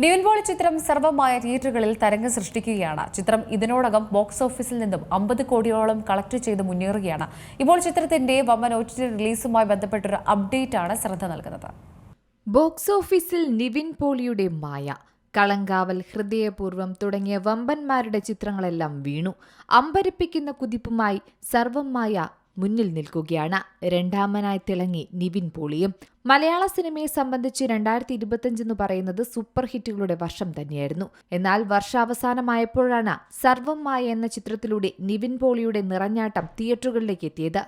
നിവിൻ പോളി ചിത്രം സർവമായ തിയേറ്ററുകളിൽ തരംഗം സൃഷ്ടിക്കുകയാണ്. ചിത്രം ഇതിനോടകം ബോക്സ് ഓഫീസിൽ നിന്നും 50 കോടിയോളം കളക്ട് ചെയ്ത് മുന്നേറുകയാണ്. ഇപ്പോൾ ചിത്രത്തിന്റെ വമ്പൻ OTT റിലീസുമായി ബന്ധപ്പെട്ടൊരു അപ്ഡേറ്റ് ആണ് ശ്രദ്ധ നൽകുന്നത്. ബോക്സ് ഓഫീസിൽ നിവിൻ പോളിയുടെ മായ, കളങ്കാവൽ, ഹൃദയപൂർവ്വം തുടങ്ങിയ വമ്പന്മാരുടെ ചിത്രങ്ങളെല്ലാം വീണു. അമ്പരപ്പിക്കുന്ന കുതിപ്പുമായി സർവമായ മുന്നിൽ നിൽക്കുകയാണ്. രണ്ടാമനായി തിളങ്ങി നിവിൻ പോളിയും. മലയാള സിനിമയെ സംബന്ധിച്ച് 2025 എന്ന് പറയുന്നത് സൂപ്പർ ഹിറ്റുകളുടെ വർഷം തന്നെയായിരുന്നു. എന്നാൽ വർഷാവസാനമായപ്പോഴാണ് സർവമായ എന്ന ചിത്രത്തിലൂടെ നിവിൻ പോളിയുടെ നിറഞ്ഞാട്ടം തിയേറ്ററുകളിലേക്ക് എത്തിയത്.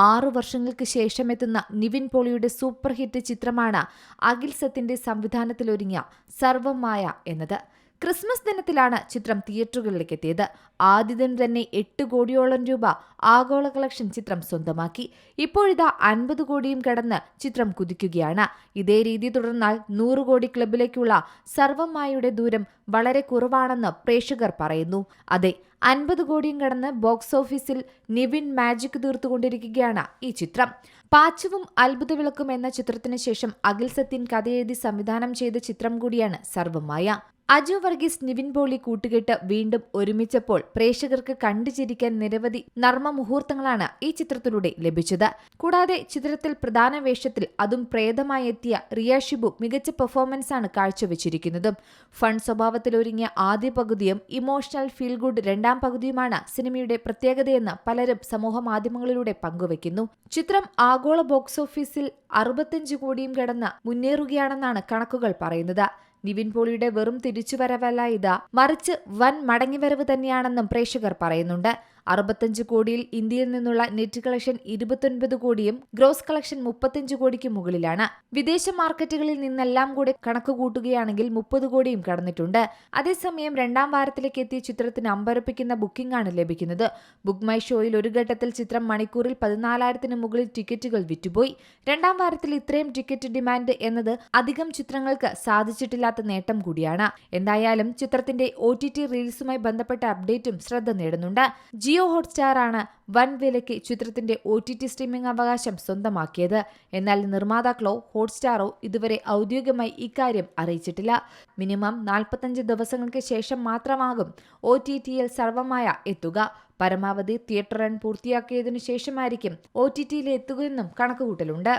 6 വർഷങ്ങൾക്ക് ശേഷം എത്തുന്ന നിവിൻ പോളിയുടെ സൂപ്പർ ഹിറ്റ് ചിത്രമാണ് അഖിൽ സത്യന്റെ സംവിധാനത്തിലൊരുങ്ങിയ സർവമായ എന്നത്. ക്രിസ്മസ് ദിനത്തിലാണ് ചിത്രം തിയേറ്ററുകളിലേക്ക് എത്തിയത്. ആദ്യ ദിനം തന്നെ 8 കോടിയോളം രൂപ ആഗോള കളക്ഷൻ ചിത്രം സ്വന്തമാക്കി. ഇപ്പോഴിതാ 50 കോടിയും കടന്ന് ചിത്രം കുതിക്കുകയാണ്. ഇതേ രീതി തുടർന്നാൽ 100 കോടി ക്ലബിലേക്കുള്ള സർവമായുടെ ദൂരം വളരെ കുറവാണെന്ന് പ്രേക്ഷകർ പറയുന്നു. അതെ, 50 കോടിയും കടന്ന് ബോക്സ് ഓഫീസിൽ നിവിൻ മാജിക് തീർത്തുകൊണ്ടിരിക്കുകയാണ് ഈ ചിത്രം. പാച്ചുവും അത്ഭുതവിളക്കും എന്ന ചിത്രത്തിന് ശേഷം അഖിൽ സത്യൻ കഥയെഴുതി സംവിധാനം ചെയ്ത ചിത്രം കൂടിയാണ് സർവമായ. അജു വർഗീസ്, നിവിൻ പോളി കൂട്ടുകെട്ട് വീണ്ടും ഒരുമിച്ചപ്പോൾ പ്രേക്ഷകർക്ക് കണ്ടുചിരിക്കാൻ നിരവധി നർമ്മ മുഹൂർത്തങ്ങളാണ് ഈ ചിത്രത്തിലൂടെ ലഭിച്ചത്. കൂടാതെ ചിത്രത്തിൽ പ്രധാന വേഷത്തിൽ അതും പ്രേതമായി എത്തിയ റിയ ഷിബു മികച്ച പെർഫോമൻസാണ് കാഴ്ചവെച്ചിരിക്കുന്നതും. ഫൺ സ്വഭാവത്തിലൊരുങ്ങിയ ആദ്യ പകുതിയും ഇമോഷണൽ ഫീൽ ഗുഡ് രണ്ടാം പകുതിയുമാണ് സിനിമയുടെ പ്രത്യേകതയെന്ന് പലരും സമൂഹ മാധ്യമങ്ങളിലൂടെ പങ്കുവയ്ക്കുന്നു. ചിത്രം ആഗോള ബോക്സ് ഓഫീസിൽ 65 കോടിയും കടന്ന് മുന്നേറുകയാണെന്നാണ് കണക്കുകൾ പറയുന്നത്. നിവിൻ പോളിയുടെ വെറും തിരിച്ചുവരവല്ല ഇത്, മറിച്ച് വൻ മടങ്ങിവരവ് തന്നെയാണെന്നും പ്രേക്ഷകർ പറയുന്നുണ്ട്. 65 കോടിയിൽ ഇന്ത്യയിൽ നിന്നുള്ള നെറ്റ് കളക്ഷൻ 29 കോടിയും ഗ്രോസ് കളക്ഷൻ 35 കോടിക്ക് മുകളിലാണ്. വിദേശ മാർക്കറ്റുകളിൽ നിന്നെല്ലാം കൂടെ കണക്ക് കൂട്ടുകയാണെങ്കിൽ 30 കോടിയും കടന്നിട്ടുണ്ട്. അതേസമയം രണ്ടാം വാരത്തിലേക്ക് എത്തിയ ചിത്രത്തിന് അമ്പരപ്പിക്കുന്ന ബുക്കിംഗ് ആണ് ലഭിക്കുന്നത്. ബുക്ക് മൈ ഷോയിൽ ഒരു ഘട്ടത്തിൽ ചിത്രം മണിക്കൂറിൽ 14,000-ന് മുകളിൽ ടിക്കറ്റുകൾ വിറ്റുപോയി. രണ്ടാം വാരത്തിൽ ഇത്രയും ടിക്കറ്റ് ഡിമാൻഡ് എന്നത് അധികം ചിത്രങ്ങൾക്ക് സാധിച്ചിട്ടില്ലാത്ത നേട്ടം കൂടിയാണ്. എന്തായാലും ചിത്രത്തിന്റെ OTT റിലീസുമായി ബന്ധപ്പെട്ട അപ്ഡേറ്റും ശ്രദ്ധ നേടുന്നുണ്ട്. ജിയോ ഹോട്ട്സ്റ്റാർ ആണ് വൻ വിലയ്ക്ക് ചിത്രത്തിന്റെ OTT സ്ട്രീമിംഗ് അവകാശം സ്വന്തമാക്കിയത്. എന്നാൽ നിർമ്മാതാക്കളോ ഹോട്ട്സ്റ്റാറോ ഇതുവരെ ഔദ്യോഗികമായി ഇക്കാര്യം അറിയിച്ചിട്ടില്ല. മിനിമം 45 ദിവസങ്ങൾക്ക് ശേഷം മാത്രമാകും OTTയിൽ സർവമായ എത്തുക. പരമാവധി തിയേറ്റർ റൺ പൂർത്തിയാക്കിയതിനു ശേഷമായിരിക്കും OTTയിൽ എത്തുകയെന്നും കണക്കുകൂട്ടലുണ്ട്.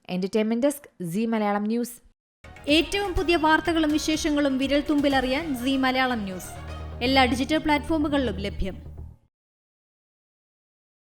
Entertainment desk, Zee Malayalam news. ഏറ്റവും പുതിയ വാർത്തകളും വിശേഷങ്ങളും വിരൽ തുമ്പിലറിയാൻ സീ മലയാളം ന്യൂസ് എല്ലാ ഡിജിറ്റൽ പ്ലാറ്റ്ഫോമുകളിലും ലഭ്യം.